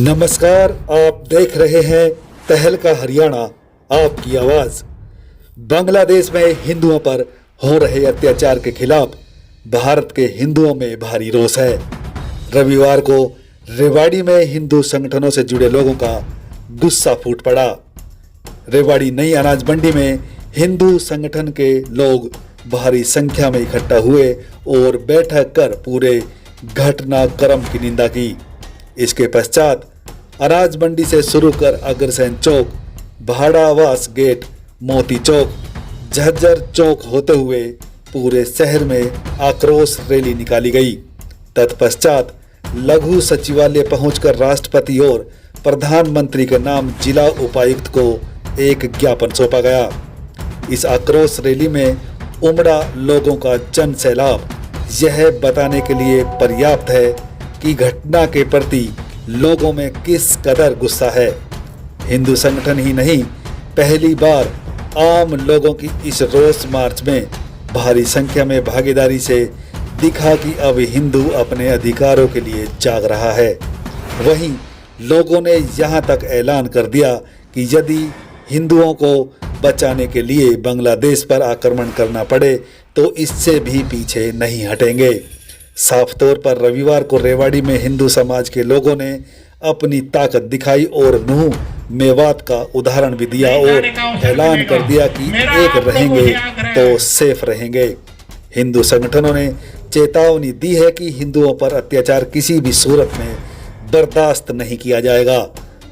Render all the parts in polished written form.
नमस्कार, आप देख रहे हैं तहलका हरियाणा, आपकी आवाज। बांग्लादेश में हिंदुओं पर हो रहे अत्याचार के खिलाफ भारत के हिंदुओं में भारी रोष है। रविवार को रेवाड़ी में हिंदू संगठनों से जुड़े लोगों का गुस्सा फूट पड़ा। रेवाड़ी नई अनाज मंडी में हिंदू संगठन के लोग भारी संख्या में इकट्ठा हुए और बैठक कर पूरे घटनाक्रम की निंदा की। इसके पश्चात अनाज मंडी से शुरू कर अग्रसेन चौक, भाड़ावास गेट, मोती चौक, झज्जर चौक होते हुए पूरे शहर में आक्रोश रैली निकाली गई। तत्पश्चात लघु सचिवालय पहुंचकर राष्ट्रपति और प्रधानमंत्री के नाम जिला उपायुक्त को एक ज्ञापन सौंपा गया। इस आक्रोश रैली में उमड़ा लोगों का जन सैलाब यह बताने के लिए पर्याप्त है कि घटना के प्रति लोगों में किस कदर गुस्सा है। हिंदू संगठन ही नहीं, पहली बार आम लोगों की इस रोष मार्च में भारी संख्या में भागीदारी से दिखा कि अब हिंदू अपने अधिकारों के लिए जाग रहा है। वहीं लोगों ने यहां तक ऐलान कर दिया कि यदि हिंदुओं को बचाने के लिए बांग्लादेश पर आक्रमण करना पड़े तो इससे भी पीछे नहीं हटेंगे। साफ तौर पर रविवार को रेवाड़ी में हिंदू समाज के लोगों ने अपनी ताकत दिखाई और नूह मेवात का उदाहरण भी दिया और ऐलान कर दिया कि एक रहेंगे तो सेफ रहेंगे। हिंदू संगठनों ने चेतावनी दी है कि हिंदुओं पर अत्याचार किसी भी सूरत में बर्दाश्त नहीं किया जाएगा।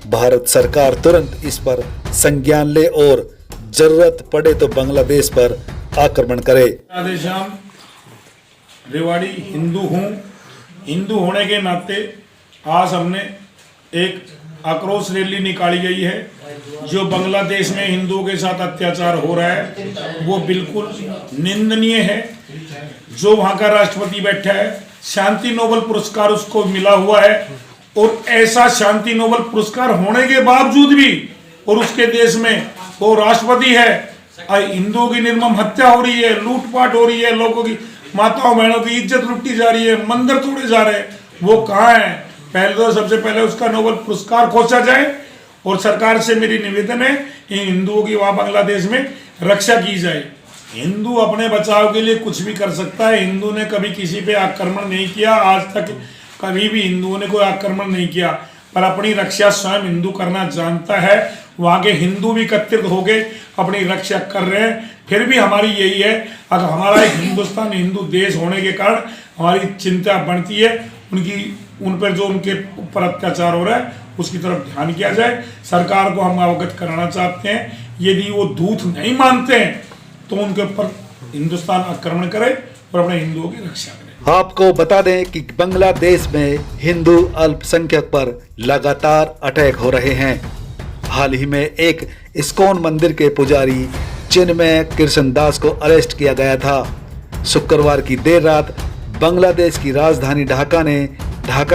भारत सरकार तुरंत इस पर संज्ञान ले और जरूरत पड़े तो बांग्लादेश पर आक्रमण करे। रेवाड़ी हिंदू हूँ, हिंदू होने के नाते आज हमने एक आक्रोश रैली निकाली गई है। जो बांग्लादेश में हिंदुओं के साथ अत्याचार हो रहा है वो बिल्कुल निंदनीय है। जो वहाँ का राष्ट्रपति बैठा है, शांति नोबेल पुरस्कार उसको मिला हुआ है और ऐसा शांति नोबेल पुरस्कार होने के बावजूद भी और उसके देश में वो राष्ट्रपति है, हिंदुओं की निर्मम हत्या हो रही है, लूटपाट हो रही है, लोगों की माताओं बहनों की इज्जत लुटी जा रही है, मंदिर तोड़े जा रहे हैं, वो कहाँ है? पहले तो सबसे पहले उसका नोबेल पुरस्कार खोजा जाए और सरकार से मेरी निवेदन है इन हिंदुओं की वहाँ बांग्लादेश में रक्षा की जाए। हिंदू अपने बचाव के लिए कुछ भी कर सकता है। हिंदू ने कभी किसी पे आक्रमण नहीं किया, आज तक कभी भी हिंदुओं ने कोई आक्रमण नहीं किया, पर अपनी रक्षा स्वयं हिंदू करना जानता है। वहाँ के हिंदू भी एकत्रित हो गए अपनी रक्षा कर रहे हैं। फिर भी हमारी यही है, अगर हमारा एक हिंदुस्तान हिंदू देश होने के कारण हमारी चिंता बढ़ती है, उन पर जो उनके ऊपर अत्याचार हो रहा है उसकी तरफ ध्यान किया जाए। सरकार को हम अवगत कराना चाहते हैं, यदि वो दूत नहीं मानते हैं तो उनके ऊपर हिंदुस्तान आक्रमण करे और अपने हिंदुओं की रक्षा करे। आपको बता दें कि बांग्लादेश में हिंदू अल्पसंख्यक पर लगातार अटैक हो रहे हैं। हाल ही में एक इस्कॉन मंदिर के पुजारी चिन्मय कृष्णदास को अरेस्ट किया गया था। शुक्रवार की देर रात बांग्लादेश की राजधानी ढाका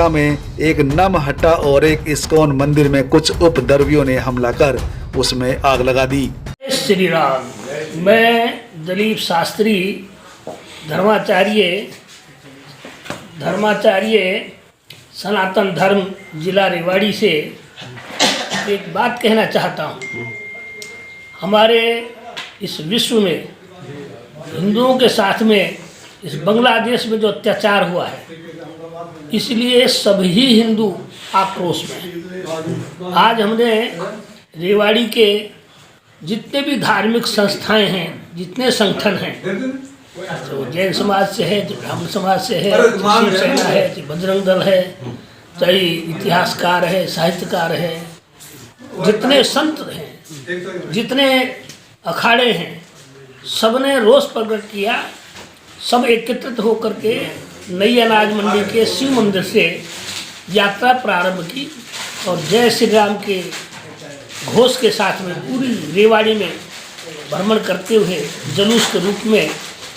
में एक नमहट्टा और एक इस्कॉन मंदिर में कुछ उपद्रवियों ने हमला कर उसमें आग लगा दी। श्री राम, मैं दिलीप शास्त्री धर्माचार्य सनातन धर्म जिला रेवाड़ी से एक बात कहना चाहता हूँ। हमारे इस विश्व में हिंदुओं के साथ में इस बांग्लादेश में जो अत्याचार हुआ है, इसलिए सभी हिंदू आक्रोश में हैं। आज हमने रेवाड़ी के जितने भी धार्मिक संस्थाएं हैं, जितने संगठन हैं, तो जैन समाज से है, तो ब्राह्मण समाज से है, शिवसेना है, तो बजरंग दल है, चाहे इतिहासकार है, साहित्यकार है, जितने संत हैं, जितने अखाड़े हैं, सबने रोष प्रकट किया। सब एकत्रित होकर के नई अनाज मंडी के शिव मंदिर से यात्रा प्रारंभ की और जय श्री राम के घोष के साथ में पूरी रेवाड़ी में भ्रमण करते हुए जुलूस के रूप में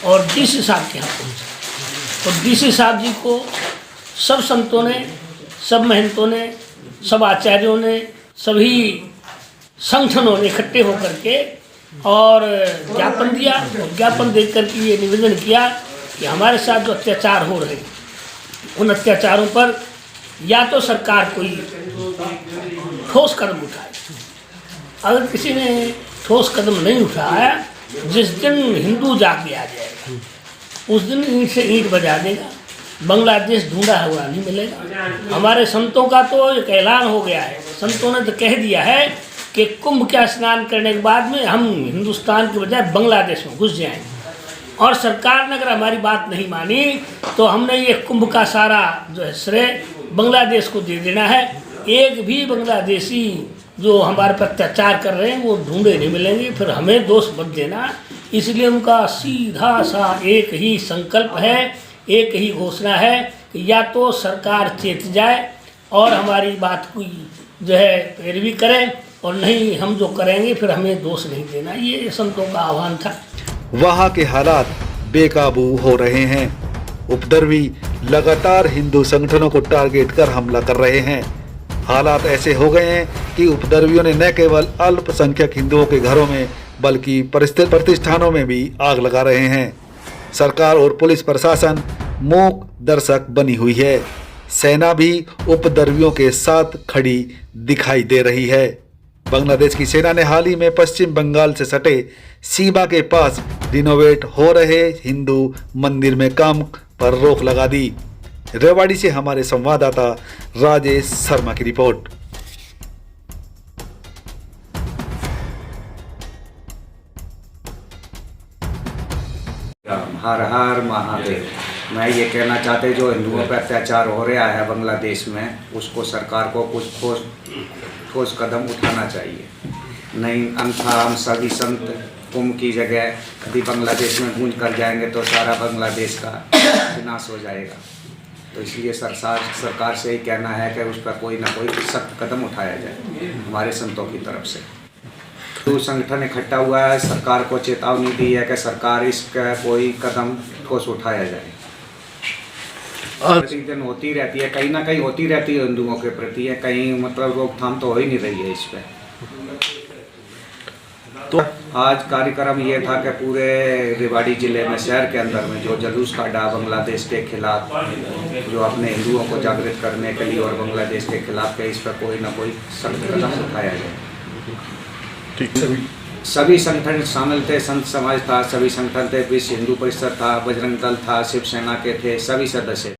और डीसी साहब के यहाँ पहुँचे। और डीसी साहब जी को सब संतों ने, सब महंतों ने, सब आचार्यों ने, सभी संगठनों ने इकट्ठे होकर के और ज्ञापन दिया। ज्ञापन देकर करके ये निवेदन किया कि हमारे साथ जो अत्याचार हो रहे हैं उन अत्याचारों पर या तो सरकार कोई ठोस कदम उठाए। अगर किसी ने ठोस कदम नहीं उठाया, जिस दिन हिंदू जाके आ जाएगा उस दिन ईंट से ईंट बजा देगा, बांग्लादेश ढूंढा हुआ नहीं मिलेगा। हमारे संतों का तो एक ऐलान हो गया है, संतों ने तो कह दिया है कि कुंभ का स्नान करने के बाद में हम हिंदुस्तान की बजाय बांग्लादेश में घुस जाएंगे। और सरकार ने अगर हमारी बात नहीं मानी तो हमने ये कुंभ का सारा जो है श्रेय बांग्लादेश को दे देना है। एक भी बांग्लादेशी जो हमारे पर अत्याचार कर रहे हैं वो ढूंढे नहीं मिलेंगे, फिर हमें दोष मत देना। इसलिए उनका सीधा सा एक ही संकल्प है, एक ही घोषणा है कि या तो सरकार चेत जाए और हमारी बात की जो है पैरवी करे, और नहीं हम जो करेंगे फिर हमें दोष नहीं देना। ये संतों का आह्वान था। वहाँ के हालात बेकाबू हो रहे हैं। उपद्रवी लगातार हिंदू संगठनों को टारगेट कर हमला कर रहे हैं। हालात ऐसे हो गए हैं कि उपद्रवियों ने न केवल अल्पसंख्यक हिंदुओं के घरों में बल्कि प्रतिष्ठानों में भी आग लगा रहे हैं। सरकार और पुलिस प्रशासन मूक दर्शक बनी हुई है। सेना भी उपद्रवियों के साथ खड़ी दिखाई दे रही है। बांग्लादेश की सेना ने हाल ही में पश्चिम बंगाल से सटे सीमा के पास रिनोवेट हो रहे हिंदू मंदिर में काम पर रोक लगा दी। रेवाड़ी से हमारे संवाददाता राजेश शर्मा की रिपोर्ट। हर हर महादेव। मैं ये कहना चाहते जो हिंदुओं पर अत्याचार हो रहा है बांग्लादेश में, उसको सरकार को कुछ ठोस कदम उठाना चाहिए। नहीं अन्यथा हम सभी संत कुंभ की जगह यदि बांग्लादेश में गूंज कर जाएंगे तो सारा बांग्लादेश का विनाश हो जाएगा। तो इसलिए सरकार से ही कहना है कि उस पर कोई ना कोई सख्त कदम उठाया जाए हमारे संतों की तरफ से। तो संगठन इकट्ठा हुआ है, सरकार को चेतावनी दी है कि सरकार इसका कोई कदम ठोस उठाया जाए। प्रतिदिन होती रहती है, कहीं ना कहीं होती रहती है हिंदुओं के प्रति है, कहीं मतलब रोकथाम तो हो ही नहीं रही है इस पर। तो आज कार्यक्रम ये था कि पूरे रेवाड़ी जिले में शहर के अंदर में जो जुलूस काटा बांग्लादेश के खिलाफ, जो अपने हिंदुओं को जागृत करने के लिए और बांग्लादेश के खिलाफ के इस पर कोई ना कोई सख्त कदम उठाया जाए। सभी संगठन शामिल थे, संत समाज था, सभी संगठन थे, विश्व हिंदू परिषद था, बजरंग दल था, शिवसेना के थे, सभी सदस्य।